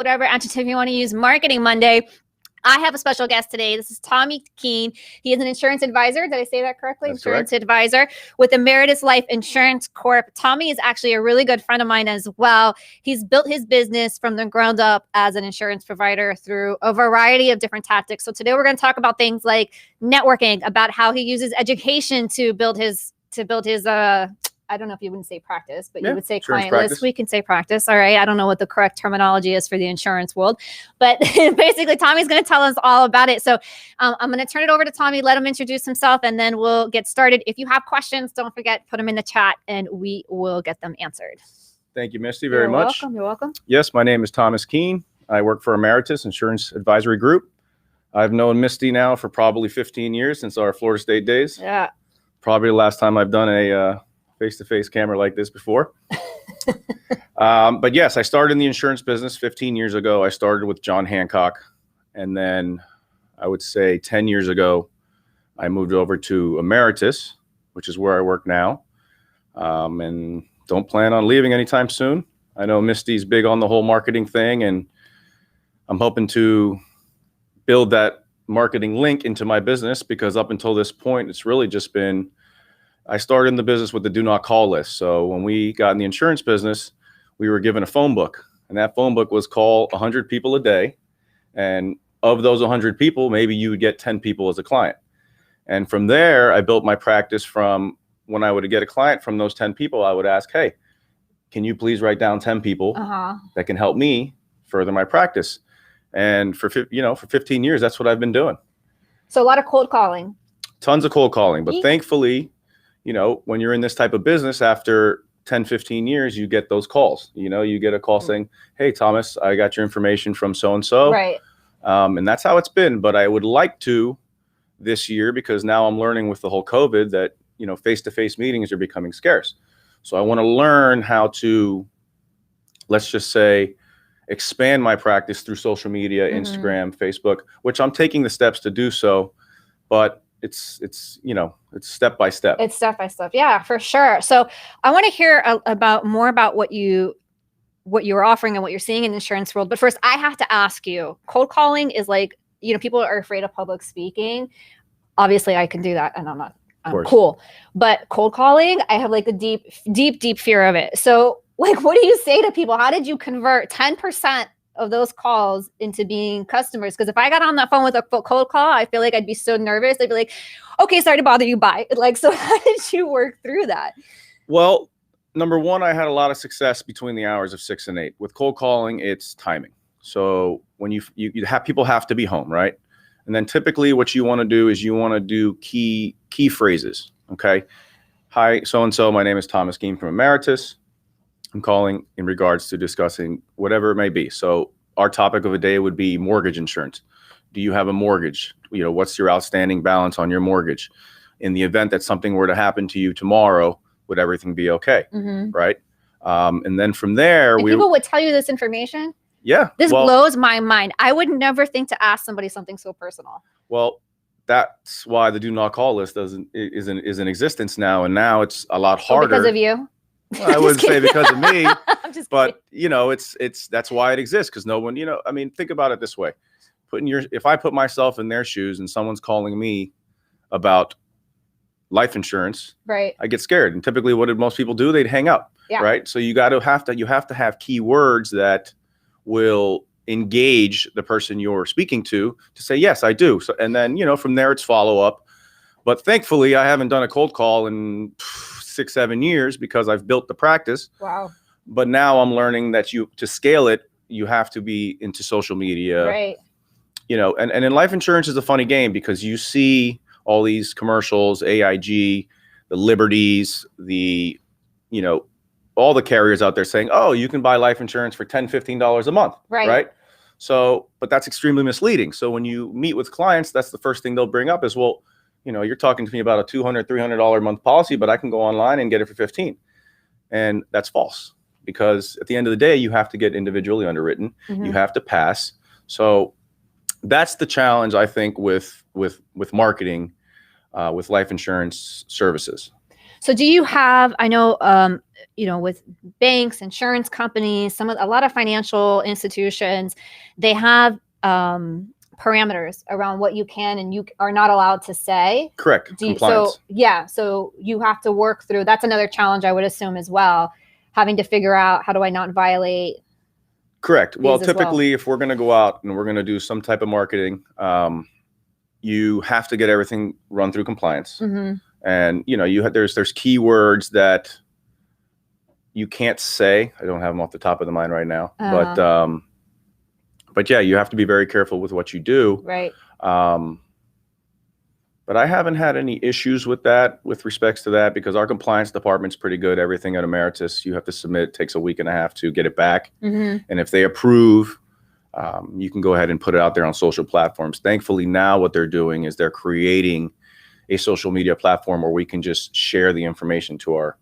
whatever adjective you want to use, Marketing Monday. I have a special guest today. This is Thomas Keane. He is an insurance advisor. Did I say that correctly? That's insurance correct. Advisor with Ameritas Life Insurance Corp. Tommy is actually a really good friend of mine as well. He's built his business from the ground up as an insurance provider through a variety of different tactics. So today we're going to talk about things like networking, about how he uses education to build his I don't know if you wouldn't say practice, but you would say client list. We can say practice. All right. I don't know what the correct terminology is for the insurance world, but basically Tommy's going to tell us all about it. So I'm going to turn it over to Tommy, let him introduce himself, and then we'll get started. If you have questions, don't forget, put them in the chat and we will get them answered. Thank you, Misty, very much. You're welcome. Yes, my name is Thomas Keane. I work for Ameritas Insurance Advisory Group. I've known Misty now for probably 15 years, since our Florida State days. Yeah. Probably the last time I've done a face-to-face camera like this before. But yes, I started in the insurance business 15 years ago. I started with John Hancock. And then I would say 10 years ago, I moved over to Ameritas, which is where I work now. And don't plan on leaving anytime soon. I know Misty's big on the whole marketing thing, and I'm hoping to build that marketing link into my business, because up until this point, it's really just been, I started in the business with the do not call list. So when we got in the insurance business, we were given a phone book, and that phone book was call 100 people a day. And of those 100 people, maybe you would get 10 people as a client. And from there, I built my practice from when I would get a client from those 10 people, I would ask, hey, can you please write down 10 people that can help me further my practice? And for 15 years, that's what I've been doing. So a lot of cold calling. Tons of cold calling. But thankfully, when you're in this type of business, after 10, 15 years, you get those calls. You get a call saying, hey, Thomas, I got your information from so-and-so. Right. And that's how it's been. But I would like to this year, because now I'm learning with the whole COVID that, face-to-face meetings are becoming scarce. So I want to learn how to, let's just say, expand my practice through social media, Instagram, Facebook, which I'm taking the steps to do so. But it's step by step. It's step by step. Yeah, for sure. So I want to hear more about what you're offering and what you're seeing in the insurance world. But first, I have to ask you, cold calling is like, people are afraid of public speaking. Obviously I can do that, and I'm cool. But cold calling, I have like a deep fear of it. So like, what do you say to people? How did you convert 10% of those calls into being customers? Because if I got on that phone with a cold call, I feel like I'd be so nervous. I'd be like, okay, sorry to bother you, bye. Like, so how did you work through that? Well, number one, I had a lot of success between the hours of 6 and 8. With cold calling, it's timing. So when you have, people have to be home, right? And then typically what you want to do is you want to do key phrases. Okay. Hi, so-and-so, my name is Thomas Keane from Ameritas. I'm calling in regards to discussing whatever it may be. So our topic of the day would be mortgage insurance. Do you have a mortgage? What's your outstanding balance on your mortgage? In the event that something were to happen to you tomorrow, would everything be okay? Right. And then from there, people would tell you this information. Yeah. This blows my mind. I would never think to ask somebody something so personal. Well, that's why the do not call list is in existence now. And now it's a lot harder. Because of you? Well, I wouldn't say because of me, I'm just but it's that's why it exists. Because no one, think about it this way. If I put myself in their shoes and someone's calling me about life insurance, right, I get scared. And typically what did most people do? They'd hang up. Yeah. Right. So you have to have key words that will engage the person you're speaking to say, yes, I do. So, and then, from there it's follow up. But thankfully I haven't done a cold call in 6-7 years because I've built the practice. Wow. But now I'm learning that to scale it, you have to be into social media. Right. And in life insurance is a funny game, because you see all these commercials, AIG, the Liberties, all the carriers out there saying, oh, you can buy life insurance for $10, $15 a month. Right. So, but that's extremely misleading. So when you meet with clients, that's the first thing they'll bring up is, well, you're talking to me about a $200, $300 a month policy, but I can go online and get it for $15. And that's false, because at the end of the day, you have to get individually underwritten. You have to pass. So that's the challenge, I think, with marketing, with life insurance services. So do you have, I know with banks, insurance companies, a lot of financial institutions, they have parameters around what you can and you are not allowed to say. Correct. Compliance. So you have to work through. That's another challenge I would assume as well, having to figure out how do I not violate. Correct. Well, typically, if we're going to go out and we're going to do some type of marketing, you have to get everything run through compliance. Mm-hmm. And there's keywords that you can't say. I don't have them off the top of the mind right now, but yeah, you have to be very careful with what you do. Right. But I haven't had any issues with that, with respects to that, because our compliance department's pretty good. Everything at Ameritas, you have to submit. It takes a week and a half to get it back. Mm-hmm. And if they approve, you can go ahead and put it out there on social platforms. Thankfully, now what they're doing is they're creating a social media platform where we can just share the information to our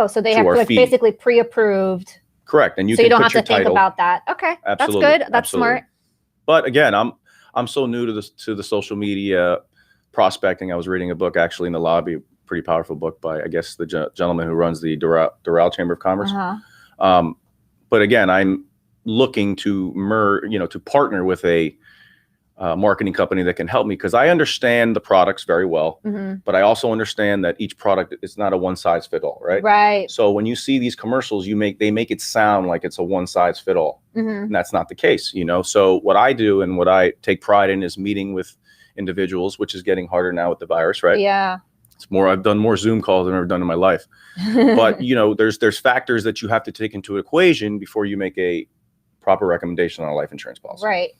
so they have basically pre-approved. Correct. And so you don't have to think about that. Okay. Absolutely. That's good. That's Absolutely. smart. But again, I'm so new to the social media prospecting. I was reading a book actually in the lobby, pretty powerful book by, I guess, the gentleman who runs the Doral Chamber of Commerce. Uh-huh. But again, I'm looking to to partner with a marketing company that can help me, because I understand the products very well, mm-hmm. but I also understand that each product is not a one size fit all, right? Right. So when you see these commercials, they make it sound like it's a one size fit all, mm-hmm. and that's not the case, So what I do and what I take pride in is meeting with individuals, which is getting harder now with the virus, right? Yeah. I've done more Zoom calls than I've ever done in my life. But there's factors that you have to take into equation before you make a proper recommendation on a life insurance policy. Right.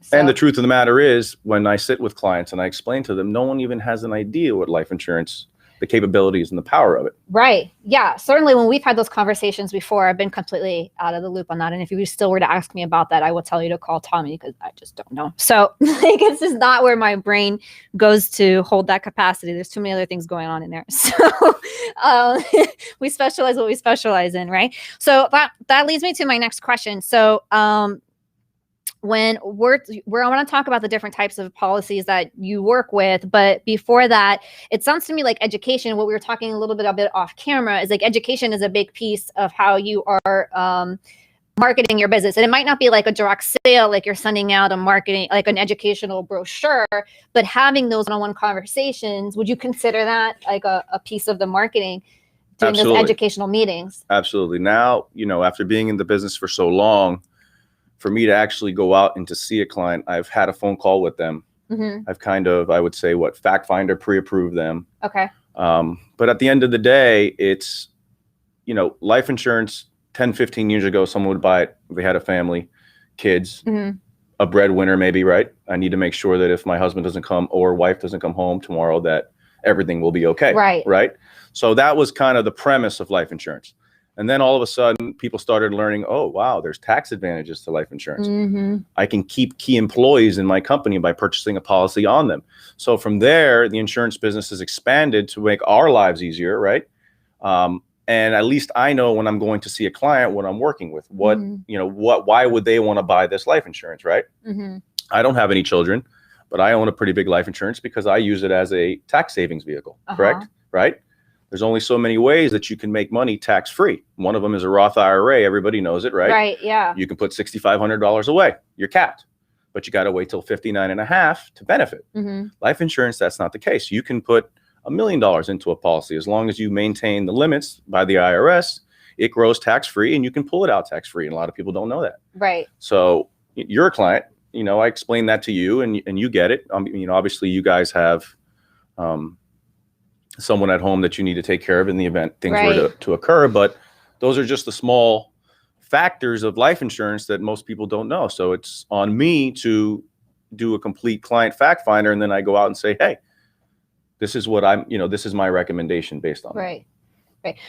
So, and the truth of the matter is, when I sit with clients and I explain to them, no one even has an idea what life insurance, the capabilities and the power of it. Right. Yeah. Certainly when we've had those conversations before, I've been completely out of the loop on that. And if you still were to ask me about that, I will tell you to call Tommy, because I just don't know. So it's just not where my brain goes to hold that capacity. There's too many other things going on in there. So we specialize what we specialize in. Right. So that leads me to my next question. So when I want to talk about the different types of policies that you work with, but before that, it sounds to me like education, what we were talking a little bit off camera, is like education is a big piece of how you are marketing your business. And it might not be like a direct sale, like you're sending out a marketing, like an educational brochure, but having those one-on-one conversations, would you consider that like a piece of the marketing, doing Absolutely. Those educational meetings? Absolutely. Now, after being in the business for so long, for me to actually go out and to see a client, I've had a phone call with them. Mm-hmm. I've I would say fact finder, pre-approved them. Okay. But at the end of the day, it's, life insurance 10, 15 years ago, someone would buy it. They had a family, kids, mm-hmm. a breadwinner, maybe, right? I need to make sure that if my husband doesn't come or wife doesn't come home tomorrow, that everything will be okay. Right. Right. So that was kind of the premise of life insurance. And then all of a sudden, people started learning, oh, wow, there's tax advantages to life insurance. Mm-hmm. I can keep key employees in my company by purchasing a policy on them. So from there, the insurance business has expanded to make our lives easier, right? And at least I know when I'm going to see a client, what I'm working with, mm-hmm. Why would they want to buy this life insurance, right? Mm-hmm. I don't have any children, but I own a pretty big life insurance because I use it as a tax savings vehicle, correct? Right? There's only so many ways that you can make money tax-free. One of them is a Roth IRA. Everybody knows it, right? Right, yeah. You can put $6,500 away. You're capped. But you got to wait till 59 and a half to benefit. Mm-hmm. Life insurance, that's not the case. You can put $1 million into a policy. As long as you maintain the limits by the IRS, it grows tax-free and you can pull it out tax-free. And a lot of people don't know that. Right. So you're a client. I explained that to you and you get it. Obviously you guys have someone at home that you need to take care of in the event things were to occur. But those are just the small factors of life insurance that most people don't know. So it's on me to do a complete client fact finder. And then I go out and say, hey, this is what this is my recommendation based on Right.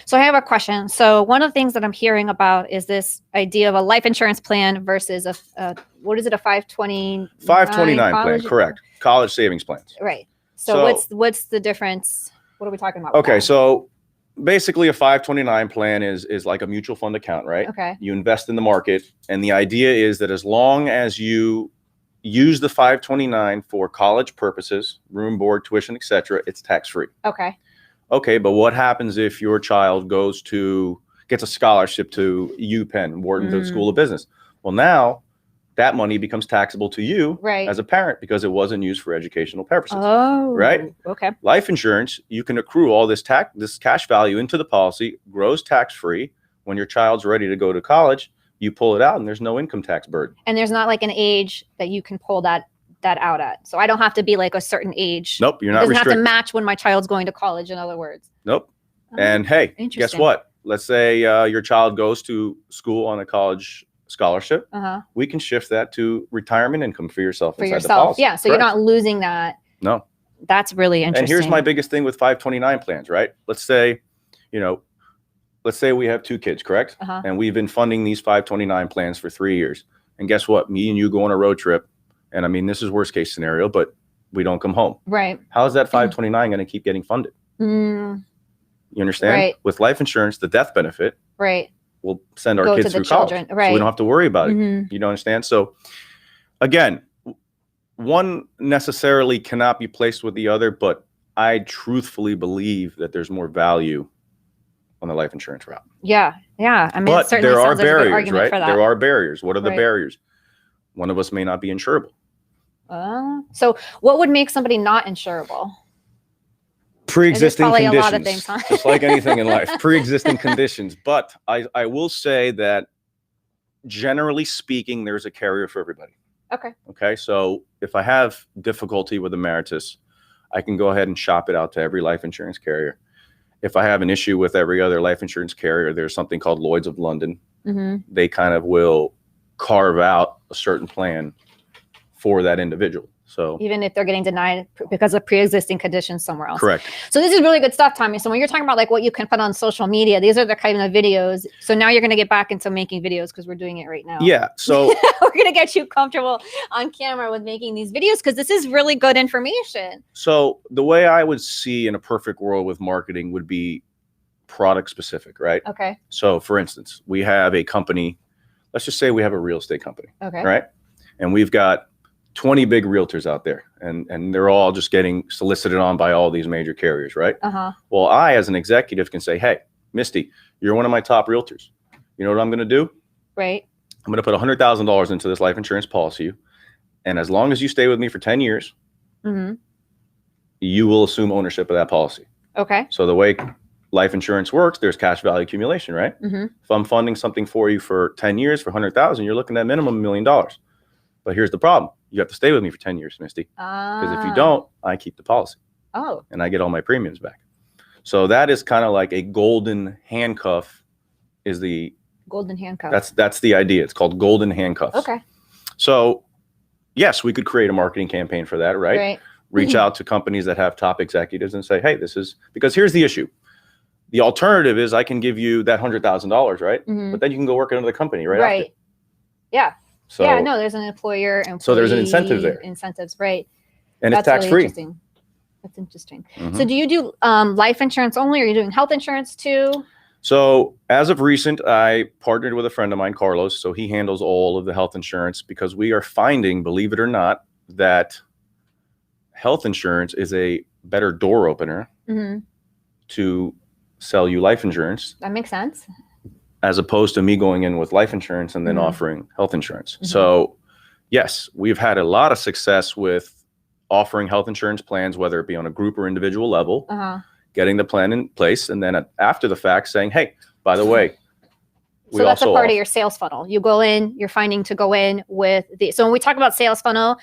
So I have a question. So one of the things that I'm hearing about is this idea of a life insurance plan versus a 529 plan, correct. College savings plans. Right. So what's the difference? What are we talking about? Okay, so basically a 529 plan is like a mutual fund account, right? Okay. You invest in the market, and the idea is that as long as you use the 529 for college purposes, room, board, tuition, etc., it's tax-free. Okay. Okay, but what happens if your child gets a scholarship to UPenn, Wharton School of Business? Well, now that money becomes taxable to you as a parent because it wasn't used for educational purposes. Oh, right? Okay. Life insurance, you can accrue all this cash value into the policy, grows tax-free. When your child's ready to go to college, you pull it out and there's no income tax burden. And there's not like an age that you can pull that out at. So I don't have to be like a certain age. Nope, you're not restricted. It doesn't have to match when my child's going to college, in other words. Nope. And hey, guess what? Let's say your child goes to school on a college scholarship. We can shift that to retirement income for yourself. The policy. Yeah, so you're not losing that. No. That's really interesting. And here's my biggest thing with 529 plans, right? Let's say we have 2 kids, correct? And we've been funding these 529 plans for 3 years. And guess what? Me and you go on a road trip. And I mean, this is worst case scenario, but we don't come home. Right. How is that 529 going to keep getting funded? You understand? Right. With life insurance, the death benefit. Right. We'll send our kids through college. Right. So we don't have to worry about it. You don't understand? So again, one necessarily cannot be placed with the other, but I truthfully believe that there's more value on the life insurance route. Yeah. Yeah. I mean, but certainly there are sounds like a good barriers, argument right? for that. There are barriers. What are the barriers? One of us may not be insurable. So what would make somebody not insurable? Pre-existing conditions, a lot of things, huh? Just like anything in life, pre-existing conditions. But I will say that generally speaking, there's a carrier for everybody. Okay. So if I have difficulty with Ameritas, I can go ahead and shop it out to every life insurance carrier. If I have an issue with every other life insurance carrier, there's something called Lloyd's of London. They kind of will carve out a certain plan for that individual. So even if they're getting denied because of pre-existing conditions somewhere else. Correct. So this is really good stuff, Tommy. So when you're talking about like what you can put on social media, these are the kind of videos. So now you're going to get back into making videos because we're doing it right now. Yeah. So we're going to get you comfortable on camera with making these videos because this is really good information. So the way I would see in a perfect world with marketing would be product specific, right? Okay. So for instance, we have a company, let's just say we have a real estate company. Okay. Right. And we've got 20 big realtors out there and they're all just getting solicited on by all these major carriers, right? Well, I, as an executive, can say, hey, Misty, you're one of my top realtors. You know what I'm going to do? Right. I'm going to put $100,000 into this life insurance policy. And as long as you stay with me for 10 years, you will assume ownership of that policy. Okay. So the way life insurance works, there's cash value accumulation, right? If I'm funding something for you for 10 years for 100,000, you're looking at minimum $1 million. But here's the problem. You have to stay with me for 10 years, Misty. Because if you don't, I keep the policy. And I get all my premiums back. So that is kind of like a golden handcuff is the... Golden handcuff. That's the idea. It's called golden handcuffs. Okay. So yes, we could create a marketing campaign for that, right? Right. Reach out to companies that have top executives and say, hey, this is... Because here's the issue. The alternative is I can give you that $100,000, right? But then you can go work at another company right after. Yeah. So, yeah, no, there's an employer. So there's an incentive there. Incentives, right? And it's tax free. That's interesting. So do you do life insurance only, or are you doing health insurance too? So as of recent, I partnered with a friend of mine, Carlos. So he handles all of the health insurance because we are finding, believe it or not, that health insurance is a better door opener to sell you life insurance. That makes sense. As opposed to me going in with life insurance and then offering health insurance. So yes, we've had a lot of success with offering health insurance plans, whether it be on a group or individual level, getting the plan in place. And then after the fact saying, hey, by the way, so that's a part of your sales funnel. You go in, you're finding to go in with so when we talk about sales funnel,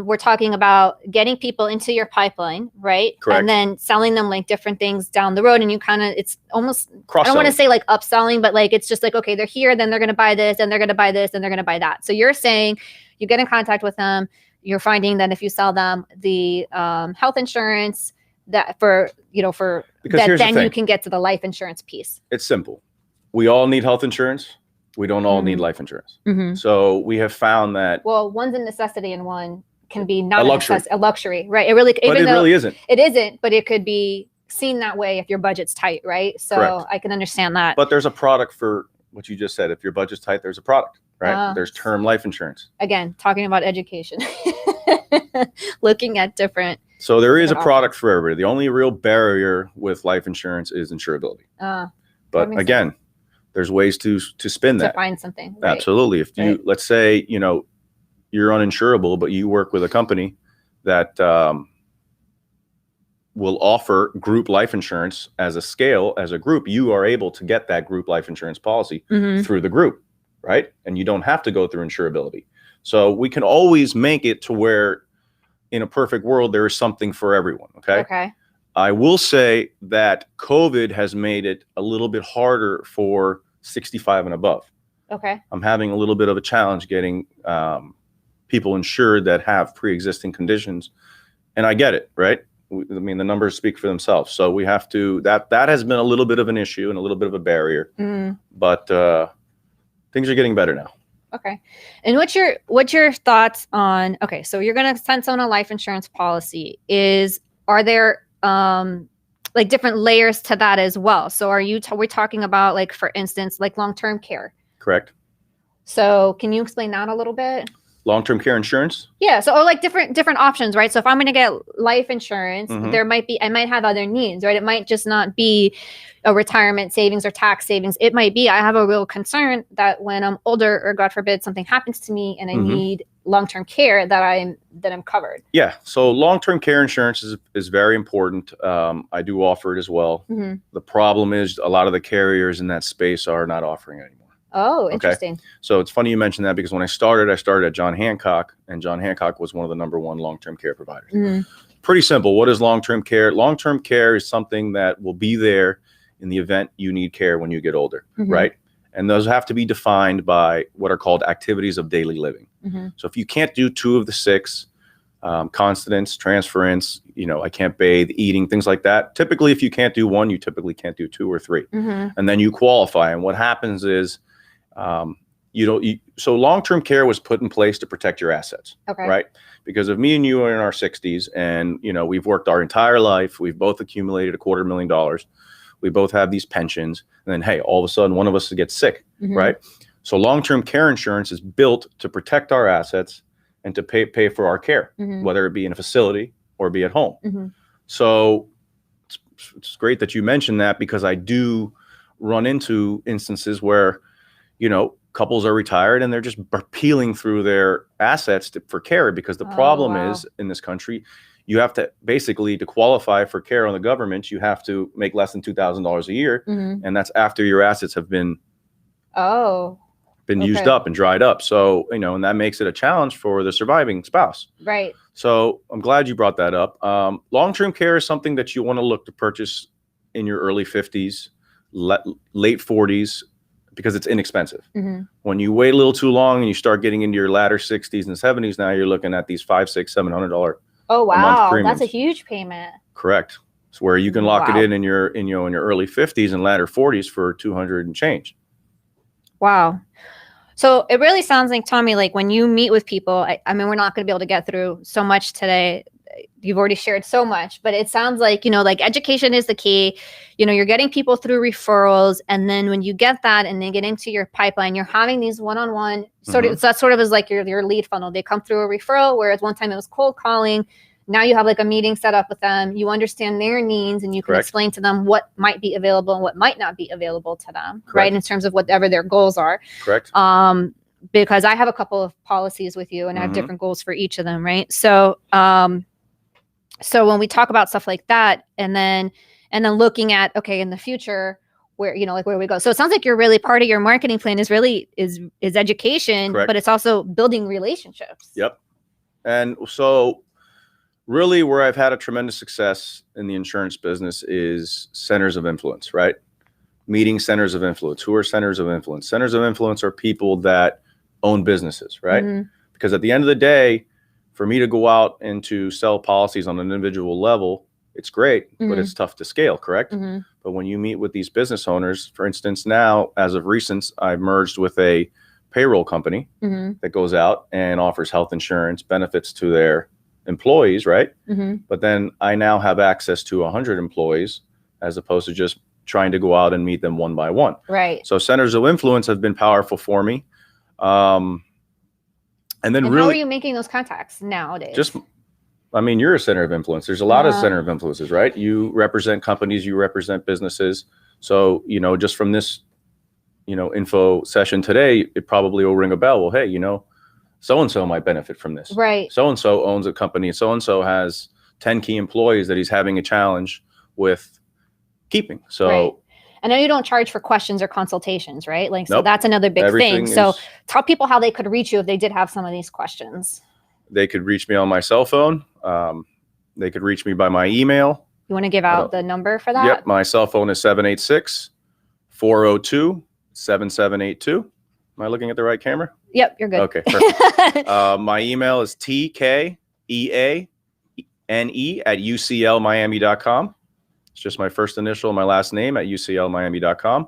we're talking about getting people into your pipeline, right? Correct. And then selling them like different things down the road. And you kind of, it's almost, I don't want to cross-selling. say like upselling, but like, it's just like, okay, they're here, then they're going to buy this, and they're going to buy this, and they're going to buy that. So you're saying you get in contact with them. You're finding that if you sell them the health insurance that then you can get to the life insurance piece. It's simple. We all need health insurance. We don't all need life insurance. So we have found that. Well, one's a necessity and one can be not a luxury, right? It really, but it really isn't. It isn't, but it could be seen that way if your budget's tight, right? So Correct. I can understand that. But there's a product for what you just said. If your budget's tight, there's a product, right? There's term life insurance. Again, talking about education, looking at different So there is a Different product for everybody. The only real barrier with life insurance is insurability. But again, there's ways to spin that. To find something. Right. Absolutely. If you, let's say, you know, you're uninsurable, but you work with a company that will offer group life insurance as a group, you are able to get that group life insurance policy through the group, right? And you don't have to go through insurability. So we can always make it to where in a perfect world, there is something for everyone. Okay. I will say that COVID has made it a little bit harder for 65 and above. Okay. I'm having a little bit of a challenge getting people insured that have pre-existing conditions. And I get it, right? I mean, the numbers speak for themselves. So we have to, that has been a little bit of an issue and a little bit of a barrier, but things are getting better now. Okay. And what's your thoughts on, okay, so you're going to send someone a life insurance policy. Are there like different layers to that as well? So we're talking about, like, for instance, like long-term care. Correct. So can you explain that a little bit? Long-term care insurance? Yeah. So, or like different options, right? So if I'm going to get life insurance, I might have other needs, right? It might just not be a retirement savings or tax savings. It might be, I have a real concern that when I'm older, or God forbid something happens to me and I need long-term care, that I'm covered. Yeah. So long-term care insurance is very important. I do offer it as well. The problem is a lot of the carriers in that space are not offering it anymore. Oh, interesting. Okay. So it's funny you mentioned that, because when I started at John Hancock, and John Hancock was one of the #1 long-term care providers. Pretty simple. What is long-term care? Long-term care is something that will be there in the event you need care when you get older, right? And those have to be defined by what are called activities of daily living. So if you can't do 2 of the 6, continence, transference, you know, I can't bathe, eating, things like that. Typically, if you can't do 1, you typically can't do 2 or 3. And then you qualify. And what happens is, so long-term care was put in place to protect your assets, right? Because if me and you are in our 60s and, you know, we've worked our entire life, we've both accumulated $250,000, we both have these pensions, and then, hey, all of a sudden one of us gets sick, right? So long-term care insurance is built to protect our assets and to pay for our care, whether it be in a facility or be at home. So it's great that you mentioned that, because I do run into instances where, you know, couples are retired and they're just peeling through their assets for care, because the problem is, in this country, you have to basically, to qualify for care on the government, you have to make less than $2,000 a year. And that's after your assets have been used up and dried up. So, you know, and that makes it a challenge for the surviving spouse. Right. So I'm glad you brought that up. Long-term care is something that you want to look to purchase in your early 50s, late 40s, because it's inexpensive. When you wait a little too long and you start getting into your latter 60s and 70s, now you're looking at these $500, $600, $700 a month premiums. That's a huge payment. Correct. It's where you can lock it in your early 50s and latter 40s for $200 and change. Wow. So it really sounds like, Tommy, like when you meet with people, I mean, we're not going to be able to get through so much today. You've already shared so much, but it sounds like, you know, like education is the key. You know, you're getting people through referrals. And then when you get that and they get into your pipeline, you're having these one-on-one sort of, so that sort of is like your lead funnel. They come through a referral, whereas one time it was cold calling. Now you have like a meeting set up with them. You understand their needs and you can explain to them what might be available and what might not be available to them, right? In terms of whatever their goals are. Correct. Because I have a couple of policies with you and I have different goals for each of them, right? So, so when we talk about stuff like that, and then looking at, okay, in the future, where, you know, like where we go. So it sounds like you're really, part of your marketing plan is really is education, but it's also building relationships. Yep. And so really where I've had a tremendous success in the insurance business is centers of influence, right? Meeting centers of influence. Who are centers of influence? Centers of influence are people that own businesses, right? Because at the end of the day, for me to go out and to sell policies on an individual level, it's great, but it's tough to scale, correct? But when you meet with these business owners, for instance, now, as of recent, I've merged with a payroll company that goes out and offers health insurance benefits to their employees, right? But then I now have access to 100 employees as opposed to just trying to go out and meet them one by one. Right. So centers of influence have been powerful for me. And then and really, how are you making those contacts nowadays? Just I mean, you're a center of influence. There's a lot of center of influences, right? You represent companies, you represent businesses. So, just from this, info session today, it probably will ring a bell. Well, hey, so-and-so might benefit from this. Right. So-and-so owns a company. So-and-so has 10 key employees that he's having a challenge with keeping. So right. I know you don't charge for questions or consultations, right? Like, so nope. that's another big Everything thing. So tell people how they could reach you if they did have some of these questions. They could reach me on my cell phone. They could reach me by my email. You want to give out the number for that? Yep. My cell phone is 786-402-7782. Am I looking at the right camera? Yep, you're good. Okay, perfect. My email is tkeane@uclmiami.com. It's just my first initial, my last name at uclmiami.com.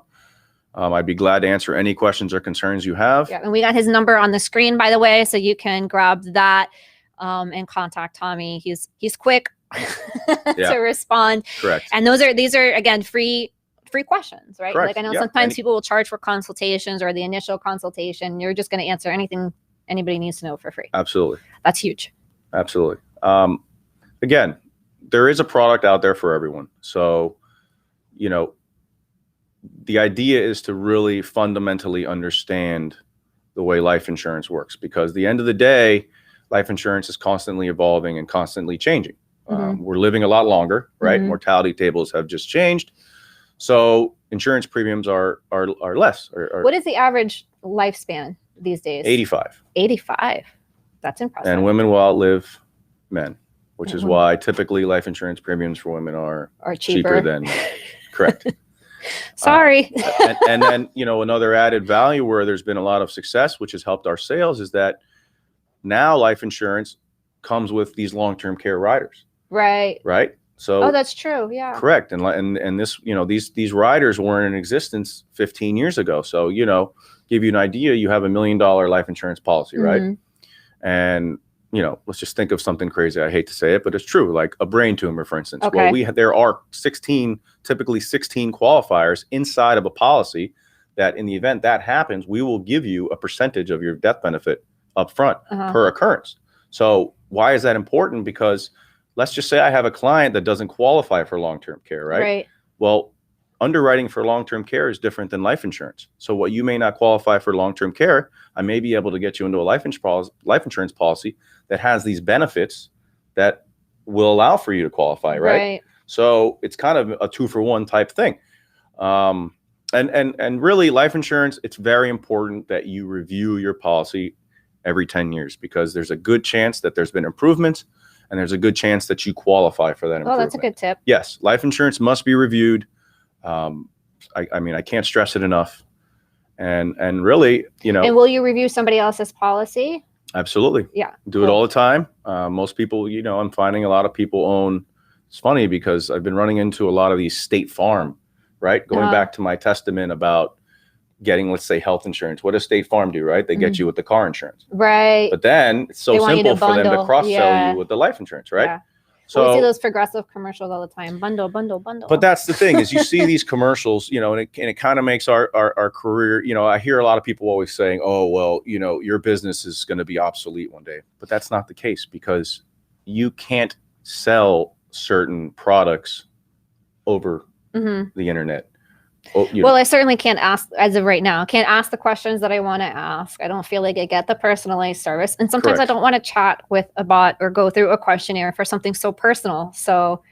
I'd be glad to answer any questions or concerns you have. Yeah, and we got his number on the screen, by the way, so you can grab that and contact Tommy. He's quick to respond. Correct. And these are again free questions, right? Correct. Like I know sometimes people will charge for consultations or the initial consultation. You're just going to answer anything anybody needs to know for free. Absolutely. That's huge. Absolutely. Again, there is a product out there for everyone. So, the idea is to really fundamentally understand the way life insurance works, because at the end of the day, life insurance is constantly evolving and constantly changing. We're living a lot longer, right? Mortality tables have just changed. So insurance premiums are less. What is the average lifespan these days? 85. 85. That's impressive. And women will outlive men, which is why typically life insurance premiums for women are cheaper than men. Correct. Sorry. And then, another added value where there's been a lot of success, which has helped our sales, is that now life insurance comes with these long-term care riders. Right. Right. So that's true. Yeah. Correct. And this, these riders weren't in existence 15 years ago. So, give you an idea, you have $1 million life insurance policy, right? And, let's just think of something crazy. I hate to say it, but it's true. Like a brain tumor, for instance. Okay. Well, there are typically 16 qualifiers inside of a policy that in the event that happens, we will give you a percentage of your death benefit up front per occurrence. So why is that important? Because let's just say I have a client that doesn't qualify for long-term care, right? Right. Well, underwriting for long-term care is different than life insurance. So what you may not qualify for long-term care, I may be able to get you into a life insurance policy that has these benefits that will allow for you to qualify, right? So it's kind of a 2-for-1 type thing. And really life insurance, it's very important that you review your policy every 10 years, because there's a good chance that there's been improvements and there's a good chance that you qualify for that improvement. Oh, that's a good tip. Yes. Life insurance must be reviewed. I mean, I can't stress it enough. And really, And will you review somebody else's policy? Absolutely. Yeah. Do it all the time. Most people, I'm finding a lot of people own. It's funny because I've been running into a lot of these State Farm, right? Going back to my testament about getting, let's say, health insurance. What does State Farm do, right? They get you with the car insurance. Right. But then it's so simple for them to cross-sell you with the life insurance, right? Yeah. So we see those Progressive commercials all the time. Bundle, bundle, bundle. But that's the thing, is you see these commercials, and it kind of makes our career, I hear a lot of people always saying, oh, well, your business is going to be obsolete one day. But that's not the case, because you can't sell certain products over the internet. Well, I certainly can't ask, as of right now, can't ask the questions that I want to ask. I don't feel like I get the personalized service. And sometimes I don't want to chat with a bot or go through a questionnaire for something so personal. So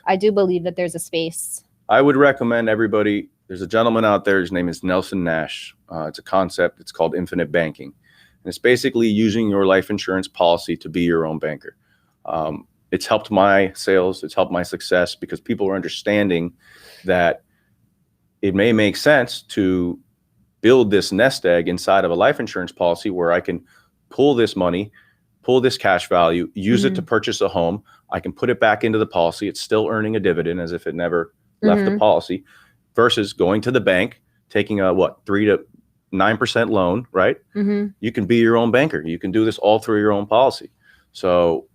I do believe that there's a space. I would recommend everybody, there's a gentleman out there, his name is Nelson Nash. It's a concept, it's called infinite banking. And it's basically using your life insurance policy to be your own banker. It's helped my sales, it's helped my success, because people are understanding that it may make sense to build this nest egg inside of a life insurance policy where I can pull this money, pull this cash value, use it to purchase a home. I can put it back into the policy. It's still earning a dividend as if it never left the policy, versus going to the bank, taking a 3 to 9% loan, right? You can be your own banker. You can do this all through your own policy. So,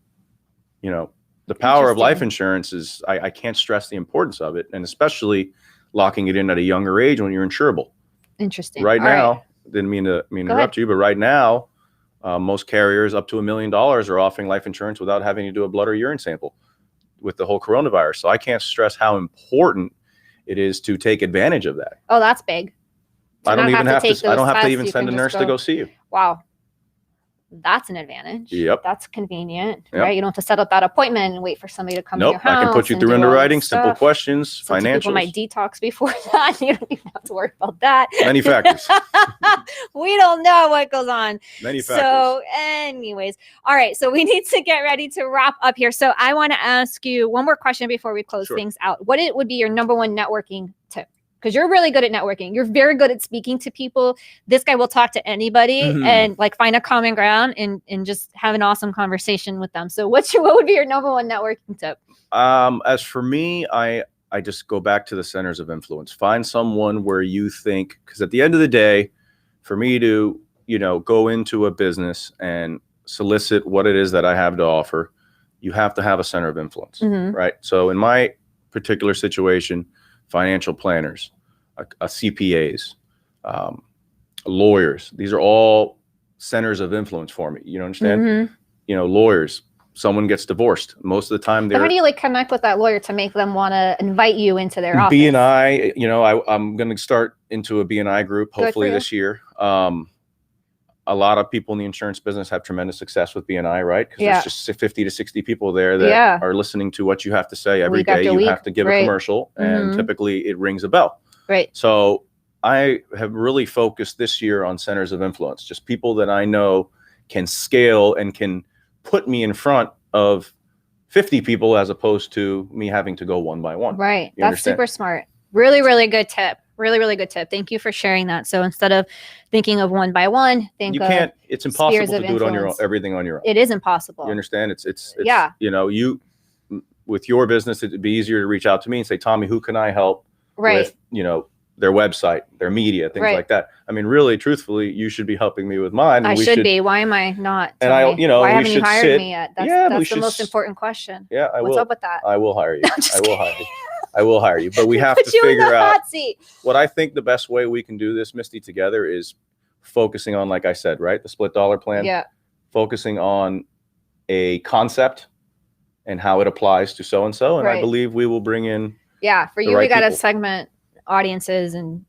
the power of life insurance is, I can't stress the importance of it, and especially locking it in at a younger age when you're insurable. Interesting. Right now, didn't mean to interrupt you, but right now, Most carriers up to $1 million are offering life insurance without having to do a blood or urine sample with the whole coronavirus. So I can't stress how important it is to take advantage of that. Oh, that's big. I don't even have to. I don't have to even send a nurse to go see you. Wow. That's an advantage. Yep. That's convenient, Yep. right? You don't have to set up that appointment and wait for somebody to come to your house. I can put you through underwriting, simple questions, Some financials. people might detox before that. You don't even have to worry about that. Many factors. We don't know what goes on. Many factors. So anyways, all right. So we need to get ready to wrap up here. So I want to ask you one more question before we close things out. What would be your number one networking tip? Because you're really good at networking. You're very good at speaking to people. This guy will talk to anybody and like find a common ground and just have an awesome conversation with them. So what would be your number one networking tip? As for me, I just go back to the centers of influence. Find someone where you think, because at the end of the day, for me to, go into a business and solicit what it is that I have to offer, you have to have a center of influence, right? So in my particular situation, financial planners, CPAs, lawyers. These are all centers of influence for me. You understand? Lawyers. Someone gets divorced. Most of the time, how do you connect with that lawyer to make them want to invite you into their office? B&I. I'm going to start into a B&I group hopefully this year. A lot of people in the insurance business have tremendous success with B&I, right? Because there's just 50 to 60 people there that are listening to what you have to say every day. You have to give a commercial, and typically it rings a bell. Right. So I have really focused this year on centers of influence, just people that I know can scale and can put me in front of 50 people as opposed to me having to go one by one. Right. That's super smart. Really, really good tip. Really, really good tip. Thank you for sharing that. So instead of thinking of one by one, it's impossible to do it on your own, everything on your own. It is impossible. You understand? It's with your business, it'd be easier to reach out to me and say, Tommy, who can I help with, their website, their media, things like that. I mean, really, truthfully, you should be helping me with mine. I should be. Why am I not? And why haven't you hired me yet? That's the most important question. Yeah, I will. What's up with that? I will hire you. I will hire you, but we have to figure out what I think the best way we can do this, Misty, together is focusing on, like I said, right? The split dollar plan. Yeah. Focusing on a concept and how it applies to so-and-so. And I believe we will bring in. Yeah. For you, we got to segment audiences and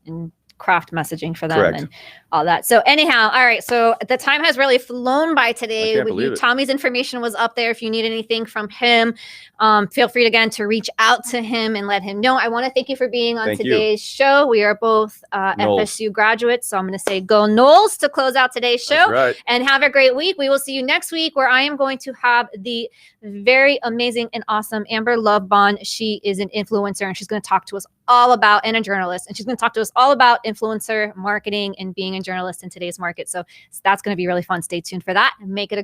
craft messaging for them and all that. So anyhow, all right. So the time has really flown by today. Tommy's information was up there. If you need anything from him, feel free again to reach out to him and let him know. I want to thank you for being on today's show. We are both FSU graduates. So I'm going to say go Knowles to close out today's show and have a great week. We will see you next week where I am going to have the very amazing and awesome Amber Lovebond. She is an influencer and she's going to talk to us all about, and a journalist, and she's going to talk to us all about influencer marketing and being a journalist in today's market. So that's going to be really fun. Stay tuned for that and make it a